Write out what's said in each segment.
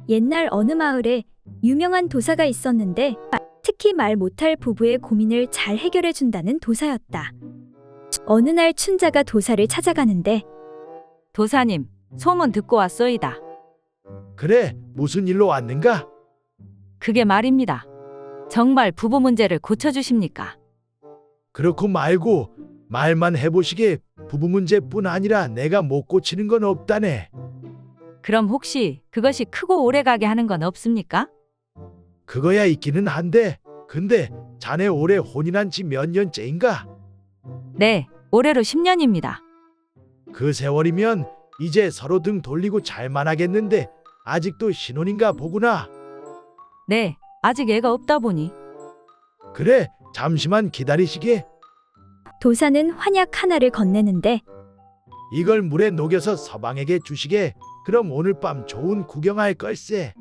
옛날 어느 마을에 유명한 도사가 있었는데 특히 말 못할 부부의 고민을 잘 해결해 준다는 도사였다. 어느 날 춘자가 도사를 찾아가는데 도사님, 소문 듣고 왔소이다. 그래, 무슨 일로 왔는가? 그게 말입니다. 정말 부부 문제를 고쳐주십니까? 그렇고 말고 말만 해보시게 부부 문제뿐 아니라 내가 못 고치는 건 없다네. 그럼 혹시 그것이 크고 오래가게 하는 건 없습니까? 그거야 있기는 한데 근데 자네 올해 혼인한 지 몇 년째인가? 네, 올해로 10년입니다. 그 세월이면 이제 서로 등 돌리고 잘만 하겠는데 아직도 신혼인가 보구나. 네, 아직 애가 없다 보니. 그래, 잠시만 기다리시게. 도사는 환약 하나를 건네는데 이걸 물에 녹여서 서방에게 주시게. 그럼 오늘 밤 좋은 구경할 걸세.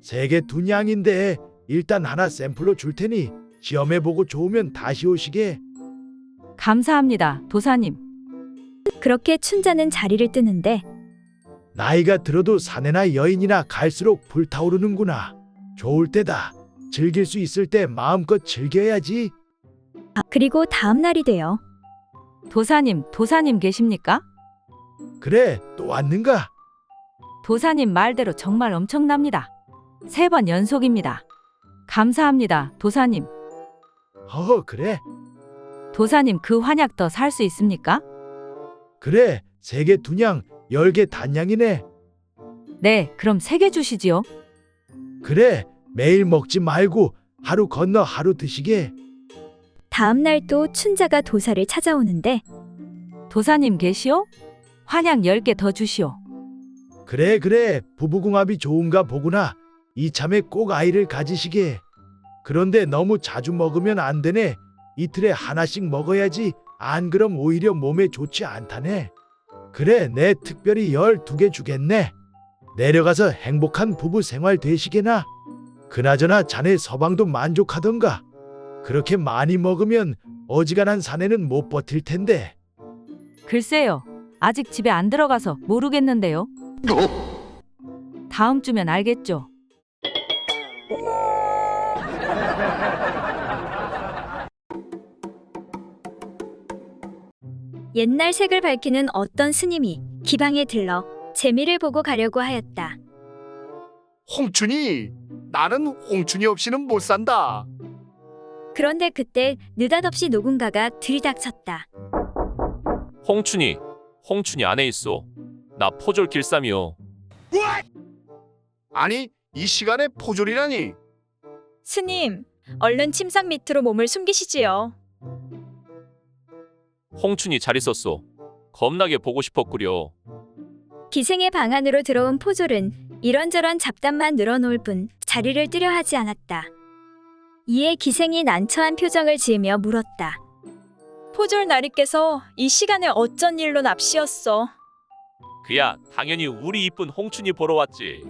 세개 둔양인데 일단 하나 샘플로 줄 테니 시험해보고 좋으면 다시 오시게. 감사합니다, 도사님. 그렇게 춘자는 자리를 뜨는데 나이가 들어도 사내나 여인이나 갈수록 불타오르는구나. 좋을 때다. 즐길 수 있을 때 마음껏 즐겨야지. 그리고 다음 날이 되어 도사님 계십니까? 그래, 또 왔는가? 도사님 말대로 정말 엄청납니다. 3번 연속입니다. 감사합니다, 도사님. 그래. 도사님 그 환약 더 살 수 있습니까? 그래, 3개 둔양, 10개 단양이네. 네, 그럼 3개 주시지요. 그래, 매일 먹지 말고 하루 건너 하루 드시게. 다음 날 또 춘자가 도사를 찾아오는데 도사님 계시오? 환약 10개 더 주시오. 그래, 부부궁합이 좋은가 보구나. 이참에 꼭 아이를 가지시게. 그런데 너무 자주 먹으면 안 되네. 이틀에 하나씩 먹어야지. 안 그럼 오히려 몸에 좋지 않다네. 그래, 내 특별히 12개 주겠네. 내려가서 행복한 부부 생활 되시게나. 그나저나 자네 서방도 만족하던가. 그렇게 많이 먹으면 어지간한 사내는 못 버틸 텐데. 글쎄요, 아직 집에 안 들어가서 모르겠는데요. 다음 주면 알겠죠. 옛날 색을 밝히는 어떤 스님이 기방에 들러 재미를 보고 가려고 하였다. 홍춘이, 나는 홍춘이 없이는 못 산다. 그런데 그때 느닷없이 누군가가 들이닥쳤다. 홍춘이 안에 있어. 나 포졸 길쌈이요. 아니, 이 시간에 포졸이라니. 스님, 얼른 침상 밑으로 몸을 숨기시지요. 홍춘이 잘 있었어. 겁나게 보고 싶었구려. 기생의 방 안으로 들어온 포졸은 이런저런 잡담만 늘어놓을 뿐 자리를 뜨려 하지 않았다. 이에 기생이 난처한 표정을 지으며 물었다. 포졸 나리께서 이 시간에 어쩐 일로 납시었어? 그야 당연히 우리 이쁜 홍춘이 보러 왔지.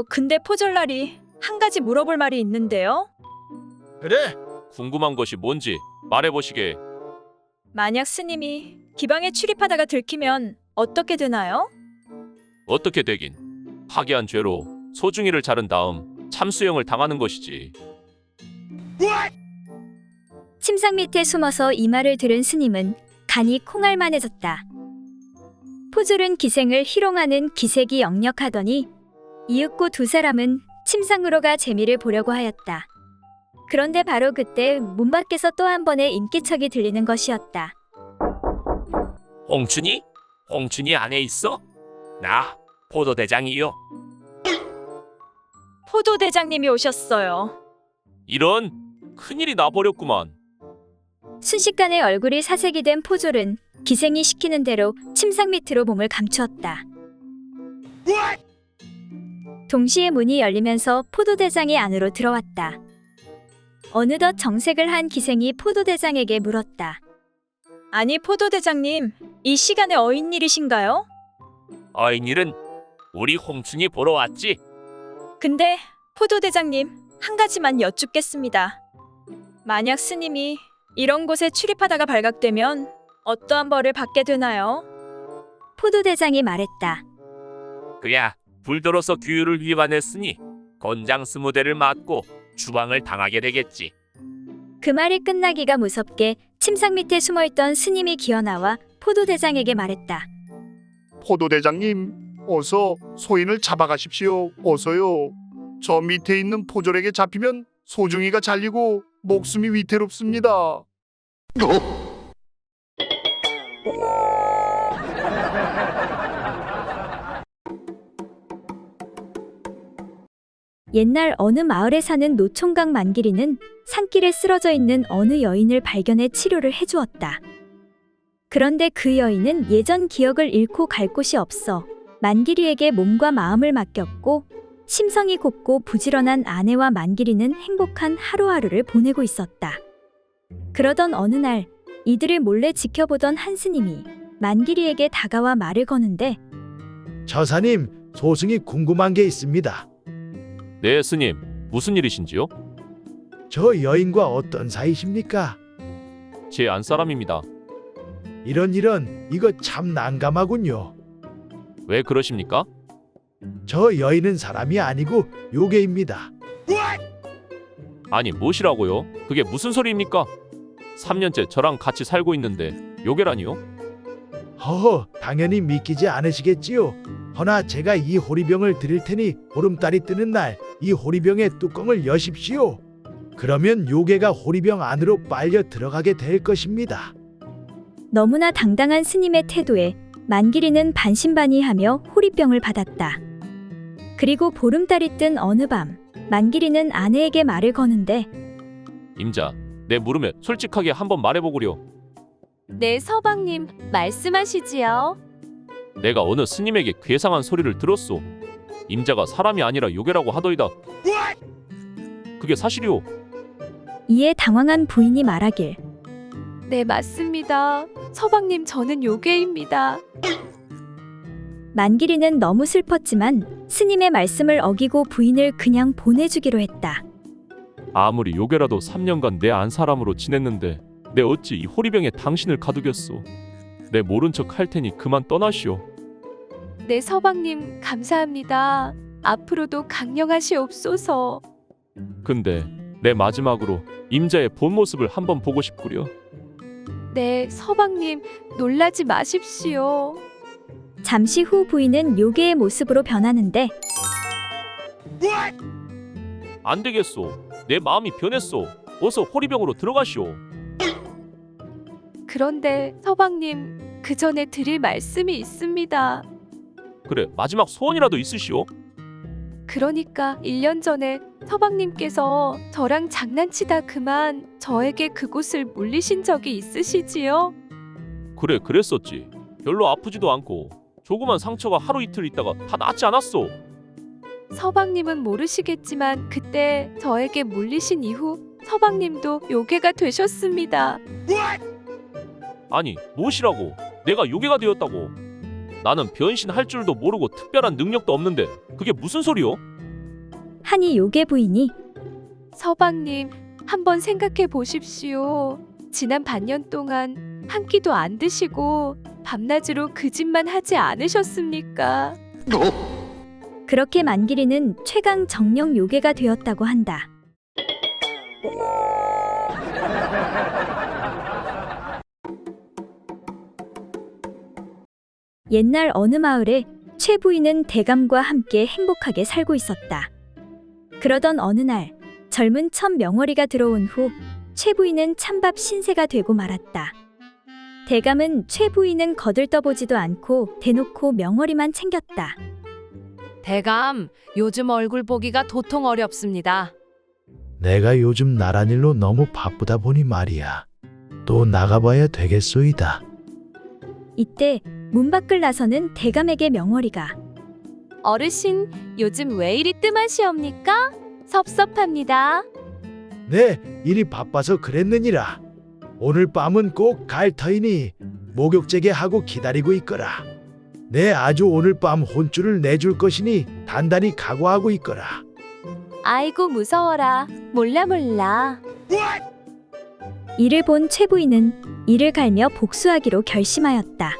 근데 포졸 나리 한 가지 물어볼 말이 있는데요. 그래, 궁금한 것이 뭔지 말해보시게. 만약 스님이 기방에 출입하다가 들키면 어떻게 되나요? 어떻게 되긴. 파기한 죄로 소중이를 자른 다음 참수형을 당하는 것이지. 침상 밑에 숨어서 이 말을 들은 스님은 간이 콩알만해졌다. 포졸은 기생을 희롱하는 기색이 역력하더니 이윽고 두 사람은 침상으로 가 재미를 보려고 하였다. 그런데 바로 그때 문 밖에서 또 한 번의 인기척이 들리는 것이었다. 홍춘이 안에 있어? 나 포도대장이요. 포도대장님이 오셨어요. 이런 큰일이 나버렸구만. 순식간에 얼굴이 사색이 된 포졸은 기생이 시키는 대로 침상 밑으로 몸을 감추었다. 동시에 문이 열리면서 포도대장이 안으로 들어왔다. 어느덧 정색을 한 기생이 포도대장에게 물었다. 아니 포도대장님, 이 시간에 어인일이신가요? 어인일은 우리 홍춘이 보러 왔지. 근데 포도대장님, 한 가지만 여쭙겠습니다. 만약 스님이 이런 곳에 출입하다가 발각되면 어떠한 벌을 받게 되나요? 포도대장이 말했다. 그야 불도로서 규율을 위반했으니 곤장 20대를 맞고 추방을 당하게 되겠지. 그 말이 끝나기가 무섭게 침상 밑에 숨어있던 스님이 기어나와 포도대장에게 말했다. 포도대장님, 어서 소인을 잡아가십시오. 어서요. 저 밑에 있는 포졸에게 잡히면 소중이가 잘리고 목숨이 위태롭습니다. 옛날 어느 마을에 사는 노총각 만기리는 산길에 쓰러져 있는 어느 여인을 발견해 치료를 해주었다. 그런데 그 여인은 예전 기억을 잃고 갈 곳이 없어 만기리에게 몸과 마음을 맡겼고 심성이 곱고 부지런한 아내와 만기리는 행복한 하루하루를 보내고 있었다. 그러던 어느 날 이들을 몰래 지켜보던 한 스님이 만기리에게 다가와 말을 거는데 처사님, 소승이 궁금한 게 있습니다. 네, 스님. 무슨 일이신지요? 저 여인과 어떤 사이십니까? 제 안사람입니다. 이런 이거 참 난감하군요. 왜 그러십니까? 저 여인은 사람이 아니고 요괴입니다. 아니, 무엇이라고요? 그게 무슨 소리입니까? 3년째 저랑 같이 살고 있는데 요괴라니요? 허허, 당연히 믿기지 않으시겠지요. 허나 제가 이 호리병을 드릴 테니 보름달이 뜨는 날 이 호리병의 뚜껑을 여십시오. 그러면 요괴가 호리병 안으로 빨려 들어가게 될 것입니다. 너무나 당당한 스님의 태도에 만기리는 반신반의하며 호리병을 받았다. 그리고 보름달이 뜬 어느 밤 만기리는 아내에게 말을 거는데 임자, 내 물음에 솔직하게 한번 말해보구려. 네, 서방님, 말씀하시지요. 내가 어느 스님에게 괴상한 소리를 들었소. 임자가 사람이 아니라 요괴라고 하더이다. 그게 사실이오. 이에 당황한 부인이 말하길 네, 맞습니다. 서방님, 저는 요괴입니다. 만기리는 너무 슬펐지만 스님의 말씀을 어기고 부인을 그냥 보내주기로 했다. 아무리 요괴라도 3년간 내 안 사람으로 지냈는데 내 어찌 이 호리병에 당신을 가두겠소. 내 모른 척 할 테니 그만 떠나시오. 네, 서방님, 감사합니다. 앞으로도 강령하시옵소서. 근데 내 마지막으로 임자의 본 모습을 한번 보고 싶구려. 네, 서방님, 놀라지 마십시오. 잠시 후 부인은 요괴의 모습으로 변하는데 안 되겠소. 내 마음이 변했소. 어서 호리병으로 들어가시오. 그런데 서방님, 그 전에 드릴 말씀이 있습니다. 그래, 마지막 소원이라도 있으시오. 그러니까 1년 전에 서방님께서 저랑 장난치다 그만 저에게 그곳을 물리신 적이 있으시지요? 그래, 그랬었지. 별로 아프지도 않고 조그만 상처가 하루 이틀 있다가 다 낫지 않았소. 서방님은 모르시겠지만 그때 저에게 물리신 이후 서방님도 요괴가 되셨습니다. 아니, 무엇이라고? 내가 요괴가 되었다고. 나는 변신할 줄도 모르고 특별한 능력도 없는데 그게 무슨 소리요? 하니 요괴 부인이 서방님, 한번 생각해 보십시오. 지난 반년 동안 한 끼도 안 드시고 밤낮으로 그 짓만 하지 않으셨습니까? 그렇게 만기리는 최강 정령 요괴가 되었다고 한다. 옛날 어느 마을에 최 부인은 대감과 함께 행복하게 살고 있었다. 그러던 어느 날 젊은 첫 명월이가 들어온 후 최 부인은 찬밥 신세가 되고 말았다. 대감은 최 부인은 거들떠보지도 않고 대놓고 명월이만 챙겼다. 대감, 요즘 얼굴 보기가 도통 어렵습니다. 내가 요즘 나란 일로 너무 바쁘다 보니 말이야. 또 나가봐야 되겠소이다. 이때 문 밖을 나서는 대감에게 명월이가 어르신, 요즘 왜 이리 뜸하시옵니까? 섭섭합니다. 네, 일이 바빠서 그랬느니라. 오늘 밤은 꼭 갈 터이니 목욕제게 하고 기다리고 있거라. 내 아주 오늘 밤 혼쭐을 내줄 것이니 단단히 각오하고 있거라. 아이고 무서워라. 몰라. 이를 본 최 부인은 이를 갈며 복수하기로 결심하였다.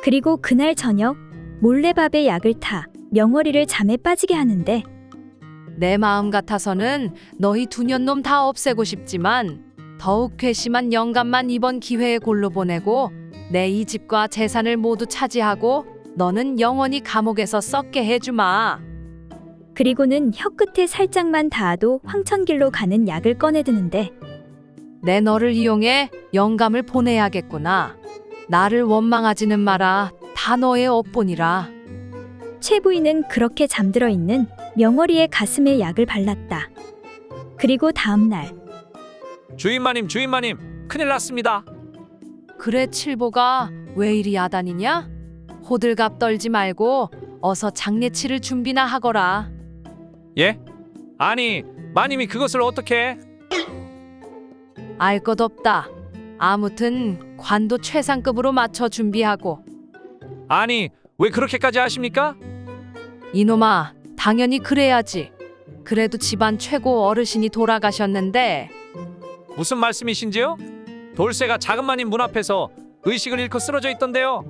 그리고 그날 저녁 몰래 밥에 약을 타 명월이를 잠에 빠지게 하는데 내 마음 같아서는 너희 두 년놈 다 없애고 싶지만 더욱 괘씸한 영감만 이번 기회에 골로 보내고 내 이 집과 재산을 모두 차지하고 너는 영원히 감옥에서 썩게 해주마. 그리고는 혀끝에 살짝만 닿아도 황천길로 가는 약을 꺼내드는데 내 너를 이용해 영감을 보내야겠구나. 나를 원망하지는 마라. 다 너의 업보니라. 최 부인은 그렇게 잠들어 있는 명월이의 가슴에 약을 발랐다. 그리고 다음 날 주인마님, 주인마님, 큰일 났습니다. 그래 칠보가 왜 이리 야단이냐? 호들갑 떨지 말고 어서 장례치를 준비나 하거라. 예? 아니, 마님이 그것을 어떻게? 알 것 없다. 아무튼 관도 최상급으로 맞춰 준비하고. 아니, 왜 그렇게까지 하십니까? 이놈아, 당연히 그래야지. 그래도 집안 최고 어르신이 돌아가셨는데 무슨 말씀이신지요? 돌쇠가 작은 마님 문 앞에서 의식을 잃고 쓰러져 있던데요.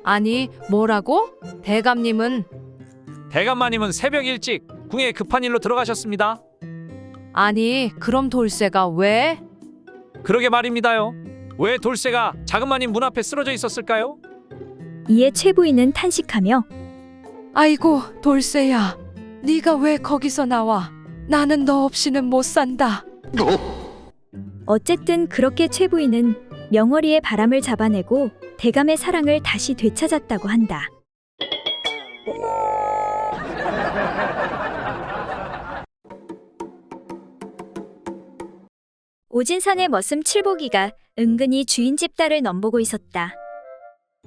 아니 뭐라고? 대감님은 대감마님은 새벽 일찍 궁에 급한 일로 들어가셨습니다. 아니 그럼 돌쇠가 왜? 그러게 말입니다요. 왜 돌쇠가 작은 마님 문 앞에 쓰러져 있었을까요? 이에 최 부인은 탄식하며 아이고 돌쇠야, 네가 왜 거기서 나와? 나는 너 없이는 못 산다. 어쨌든 그렇게 최 부인은 명월이의 바람을 잡아내고 대감의 사랑을 다시 되찾았다고 한다. 오진산의 머슴 칠보기가 은근히 주인집 딸을 넘보고 있었다.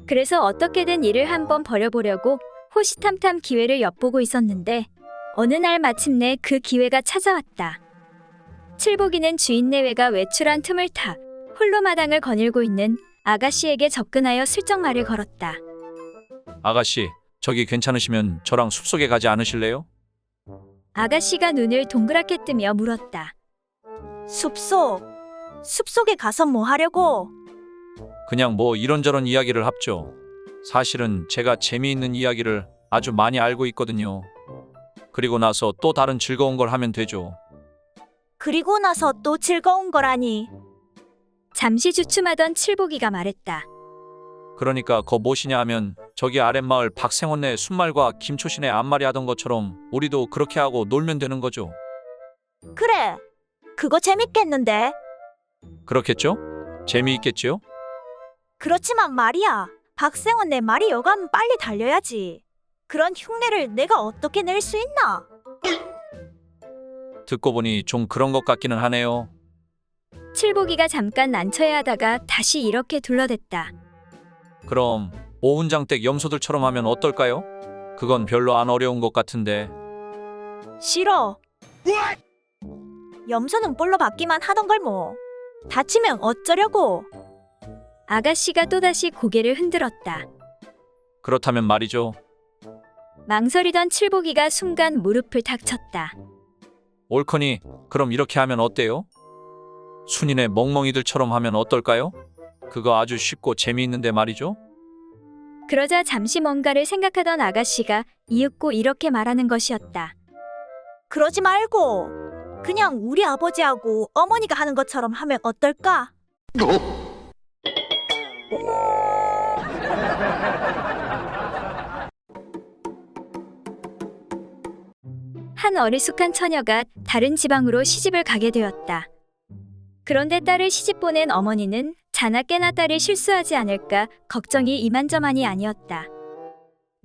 그래서 어떻게든 이를 한번 버려보려고 호시탐탐 기회를 엿보고 있었는데 어느 날 마침내 그 기회가 찾아왔다. 칠보기는 주인 내외가 외출한 틈을 타 홀로 마당을 거닐고 있는 아가씨에게 접근하여 슬쩍 말을 걸었다. 아가씨, 저기 괜찮으시면 저랑 숲속에 가지 않으실래요? 아가씨가 눈을 동그랗게 뜨며 물었다. 숲속에 가서 뭐 하려고? 그냥 뭐 이런저런 이야기를 합죠. 사실은 제가 재미있는 이야기를 아주 많이 알고 있거든요. 그리고 나서 또 다른 즐거운 걸 하면 되죠. 그리고 나서 또 즐거운 거라니. 잠시 주춤하던 칠보기가 말했다. 그러니까 거 무엇이냐 하면 저기 아랫마을 박생원네 순말과 김초신의 앞말이 하던 것처럼 우리도 그렇게 하고 놀면 되는 거죠. 그래, 그거 재밌겠는데? 그렇겠죠? 재미있겠지요? 그렇지만 말이야, 박생원 내 말이 여간 빨리 달려야지. 그런 흉내를 내가 어떻게 낼 수 있나? 듣고 보니 좀 그런 것 같기는 하네요. 칠보기가 잠깐 난처해 하다가 다시 이렇게 둘러댔다. 그럼 오훈장댁 염소들처럼 하면 어떨까요? 그건 별로 안 어려운 것 같은데. 싫어. 염소는 볼로 받기만 하던 걸 뭐. 다치면 어쩌려고? 아가씨가 또다시 고개를 흔들었다. 그렇다면 말이죠. 망설이던 칠보기가 순간 무릎을 탁 쳤다. 옳거니 그럼 이렇게 하면 어때요? 순인의 멍멍이들처럼 하면 어떨까요? 그거 아주 쉽고 재미있는데 말이죠. 그러자 잠시 뭔가를 생각하던 아가씨가 이윽고 이렇게 말하는 것이었다. 그러지 말고 그냥 우리 아버지하고 어머니가 하는 것처럼 하면 어떨까? 한 어리숙한 처녀가 다른 지방으로 시집을 가게 되었다. 그런데 딸을 시집 보낸 어머니는 자나 깨나 딸이 실수하지 않을까 걱정이 이만저만이 아니었다.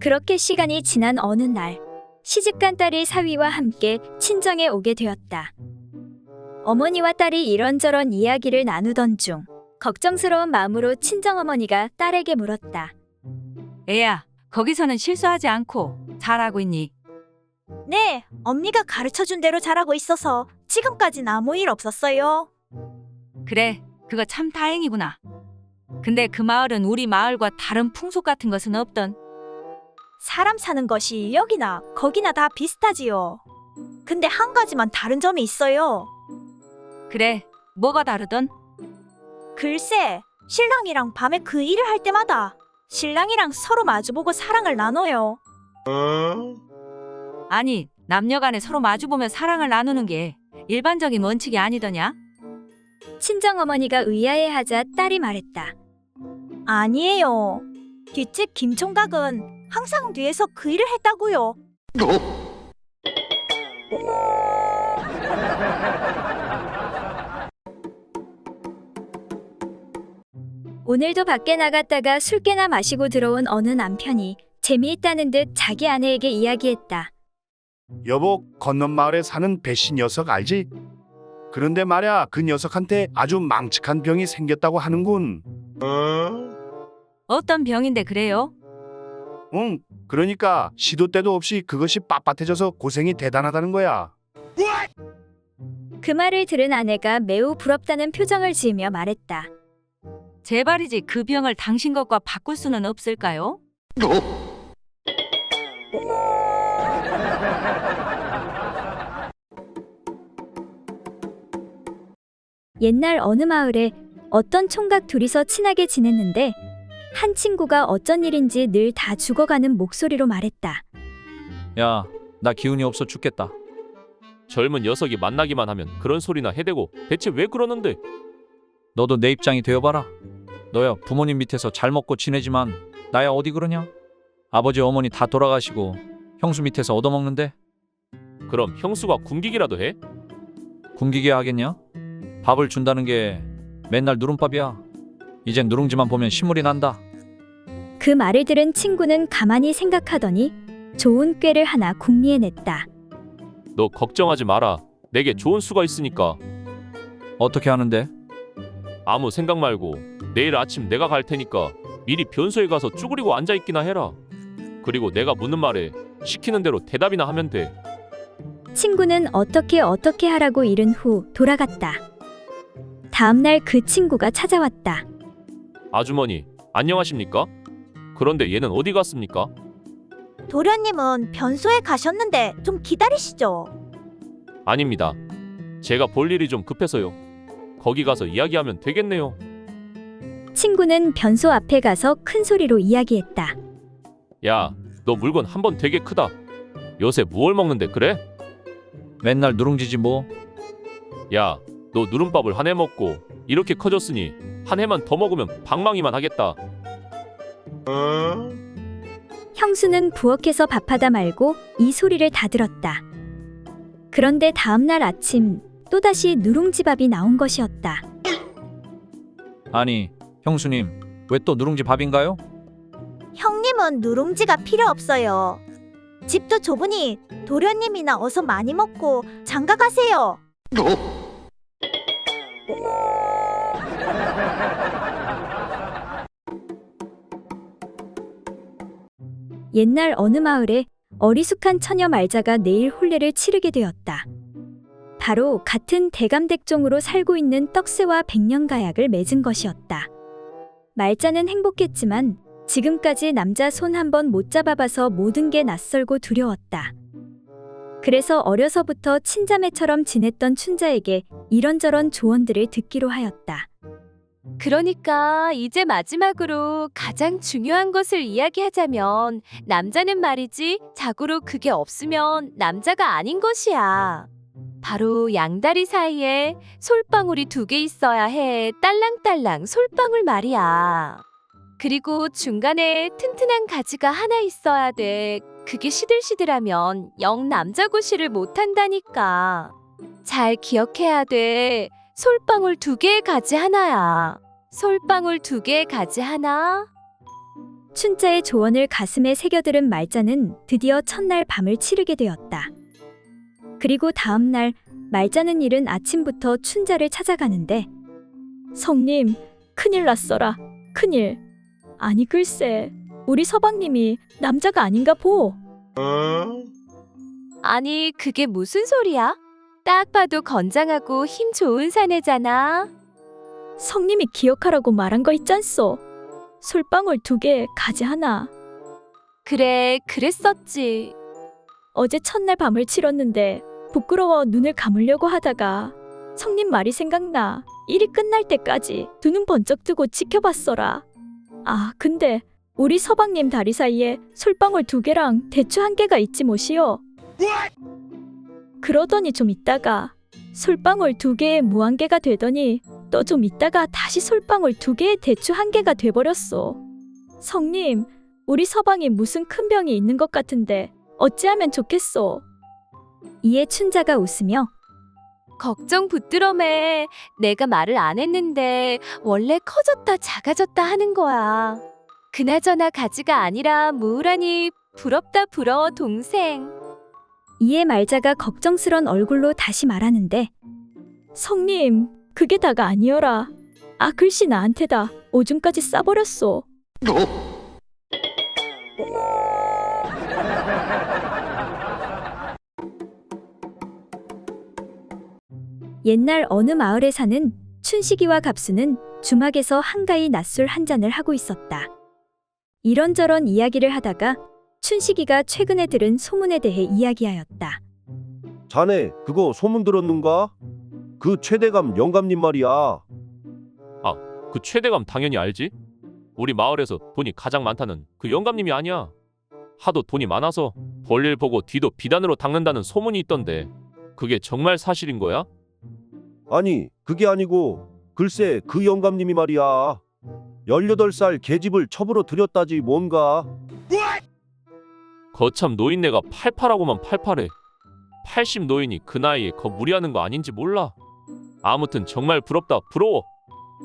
그렇게 시간이 지난 어느 날 시집간 딸이 사위와 함께 친정에 오게 되었다. 어머니와 딸이 이런저런 이야기를 나누던 중 걱정스러운 마음으로 친정어머니가 딸에게 물었다. 애야, 거기서는 실수하지 않고 잘하고 있니? 네, 언니가 가르쳐준 대로 잘하고 있어서 지금까진 아무 일 없었어요. 그래, 그거 참 다행이구나. 근데 그 마을은 우리 마을과 다른 풍속 같은 것은 없던. 사람 사는 것이 여기나 거기나 다 비슷하지요. 근데 한 가지만 다른 점이 있어요. 그래, 뭐가 다르던? 글쎄, 신랑이랑 밤에 그 일을 할 때마다 신랑이랑 서로 마주보고 사랑을 나눠요. 아니, 남녀간에 서로 마주보며 사랑을 나누는 게 일반적인 원칙이 아니더냐? 친정어머니가 의아해하자 딸이 말했다. 아니에요. 뒷집 김총각은 항상 뒤에서 그 일을 했다고요. 오늘도 밖에 나갔다가 술 깨나 마시고 들어온 어느 남편이 재미있다는 듯 자기 아내에게 이야기했다. 여보, 건넌 마을에 사는 배씨 녀석 알지? 그런데 말야, 그 녀석한테 아주 망측한 병이 생겼다고 하는군. 어떤 병인데 그래요? 응, 그러니까 시도 때도 없이 그것이 빳빳해져서 고생이 대단하다는 거야. 그 말을 들은 아내가 매우 부럽다는 표정을 지으며 말했다. 제발이지 그 병을 당신 것과 바꿀 수는 없을까요? 옛날 어느 마을에 어떤 총각 둘이서 친하게 지냈는데 한 친구가 어쩐 일인지 늘 다 죽어가는 목소리로 말했다. 야, 나 기운이 없어 죽겠다. 젊은 녀석이 만나기만 하면 그런 소리나 해대고 대체 왜 그러는데? 너도 내 입장이 되어봐라. 너야 부모님 밑에서 잘 먹고 지내지만 나야 어디 그러냐? 아버지 어머니 다 돌아가시고 형수 밑에서 얻어먹는데 그럼 형수가 굶기기라도 해? 굶기게 하겠냐? 밥을 준다는 게 맨날 누룽밥이야. 이젠 누룽지만 보면 신물이 난다. 그 말을 들은 친구는 가만히 생각하더니 좋은 꾀를 하나 궁리해냈다. 너 걱정하지 마라. 내게 좋은 수가 있으니까. 어떻게 하는데? 아무 생각 말고 내일 아침 내가 갈 테니까 미리 변소에 가서 쭈그리고 앉아있기나 해라. 그리고 내가 묻는 말에 시키는 대로 대답이나 하면 돼. 친구는 어떻게 하라고 이른 후 돌아갔다. 다음날 그 친구가 찾아왔다. 아주머니, 안녕하십니까? 그런데 얘는 어디 갔습니까? 도련님은 변소에 가셨는데 좀 기다리시죠. 아닙니다. 제가 볼 일이 좀 급해서요. 거기 가서 이야기하면 되겠네요. 친구는 변소 앞에 가서 큰 소리로 이야기했다. 야, 너 물건 한 번 되게 크다. 요새 무얼 먹는데 그래? 맨날 누룽지지 뭐. 야, 너 누름밥을 한 해 먹고 이렇게 커졌으니 한 해만 더 먹으면 방망이만 하겠다. 형수는 부엌에서 밥하다 말고 이 소리를 다 들었다. 그런데 다음날 아침 또다시 누룽지밥이 나온 것이었다. 아니, 형수님, 왜 또 누룽지 밥인가요? 형님은 누룽지가 필요 없어요. 집도 좁으니 도련님이나 어서 많이 먹고 장가 가세요. 옛날 어느 마을에 어리숙한 처녀 말자가 내일 혼례를 치르게 되었다. 바로 같은 대감댁종으로 살고 있는 떡새와 백년가약을 맺은 것이었다. 말자는 행복했지만 지금까지 남자 손 한 번 못 잡아봐서 모든 게 낯설고 두려웠다. 그래서 어려서부터 친자매처럼 지냈던 춘자에게 이런저런 조언들을 듣기로 하였다. 그러니까 이제 마지막으로 가장 중요한 것을 이야기하자면 남자는 말이지 자고로 그게 없으면 남자가 아닌 것이야. 바로 양다리 사이에 솔방울이 2개 있어야 해. 딸랑딸랑 솔방울 말이야. 그리고 중간에 튼튼한 가지가 하나 있어야 돼. 그게 시들시들하면 영 남자구실을 못한다니까. 잘 기억해야 돼. 솔방울 2개의 가지 하나야. 솔방울 2개의 가지 하나. 춘자의 조언을 가슴에 새겨들은 말자는 드디어 첫날 밤을 치르게 되었다. 그리고 다음날 말자는 이른 아침부터 춘자를 찾아가는데 성님, 큰일 났어라. 큰일. 아니 글쎄, 우리 서방님이 남자가 아닌가 보. 아니 그게 무슨 소리야? 딱 봐도 건장하고 힘 좋은 사내잖아. 성님이 기억하라고 말한 거 있잖소. 솔방울 2개, 가지 하나. 그래, 그랬었지. 어제 첫날 밤을 치렀는데 부끄러워 눈을 감으려고 하다가 성님 말이 생각나 일이 끝날 때까지 두 눈 번쩍 뜨고 지켜봤어라. 아, 근데 우리 서방님 다리 사이에 솔방울 2개랑 대추 1개가 있지 뭐시오. 그러더니 좀 있다가 솔방울 2개에 무 1개가 되더니 또 좀 있다가 다시 솔방울 2개에 대추 1개가 돼버렸소. 성님, 우리 서방이 무슨 큰 병이 있는 것 같은데 어찌하면 좋겠소. 이에 춘자가 웃으며 걱정 붙들어매. 내가 말을 안 했는데 원래 커졌다 작아졌다 하는 거야. 그나저나 가지가 아니라 무우라니 부럽다 부러워 동생. 이에 말자가 걱정스런 얼굴로 다시 말하는데 성님, 그게 다가 아니어라. 아 글씨 나한테다 오줌까지 싸버렸소. 옛날 어느 마을에 사는 춘식이와 갑수는 주막에서 한가히 낮술 한 잔을 하고 있었다. 이런저런 이야기를 하다가 춘식이가 최근에 들은 소문에 대해 이야기하였다. 자네 그거 소문 들었는가? 그 최대감 영감님 말이야. 그 최대감 당연히 알지? 우리 마을에서 돈이 가장 많다는 그 영감님이 아니야. 하도 돈이 많아서 볼일 보고 뒤도 비단으로 닦는다는 소문이 있던데 그게 정말 사실인 거야? 아니 그게 아니고 글쎄 그 영감님이 말이야. 18살 계집을 첩으로 들였다지 뭔가. 거참 노인네가 팔팔하고만 팔팔해. 80 노인이 그 나이에 거 무리하는 거 아닌지 몰라. 아무튼 정말 부럽다 부러워.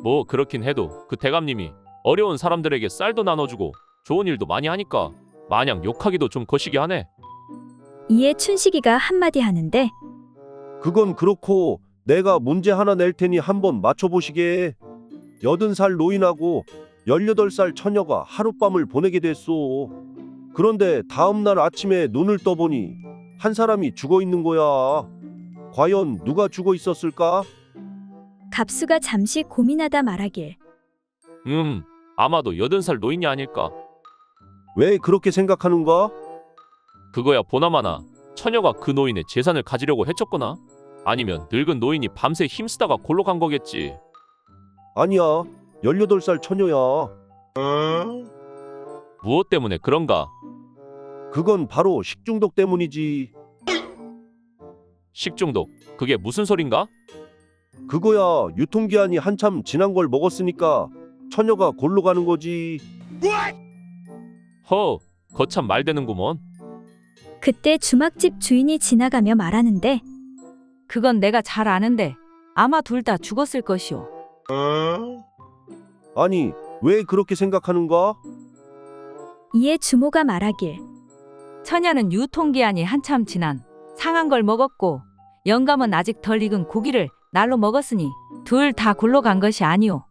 뭐 그렇긴 해도 그 대감님이 어려운 사람들에게 쌀도 나눠주고 좋은 일도 많이 하니까 마냥 욕하기도 좀 거시기 하네. 이에 춘식이가 한마디 하는데 그건 그렇고 내가 문제 하나 낼 테니 한번 맞춰보시게. 80살 노인하고 18살 처녀가 하룻밤을 보내게 됐소. 그런데 다음날 아침에 눈을 떠보니 한 사람이 죽어 있는 거야. 과연 누가 죽어 있었을까? 갑수가 잠시 고민하다 말하길 아마도 80살 노인이 아닐까. 왜 그렇게 생각하는가? 그거야 보나마나 처녀가 그 노인의 재산을 가지려고 해쳤거나 아니면 늙은 노인이 밤새 힘쓰다가 골로 간 거겠지. 아니야, 18살 처녀야. 무엇 때문에 그런가? 그건 바로 식중독 때문이지. 식중독? 그게 무슨 소린가? 그거야 유통기한이 한참 지난 걸 먹었으니까 처녀가 골로 가는 거지. 거참 말되는구먼. 그때 주막집 주인이 지나가며 말하는데 그건 내가 잘 아는데 아마 둘 다 죽었을 것이오. 아니 왜 그렇게 생각하는가? 이에 주모가 말하길 처녀는 유통기한이 한참 지난 상한 걸 먹었고 영감은 아직 덜 익은 고기를 날로 먹었으니 둘 다 골로 간 것이 아니오.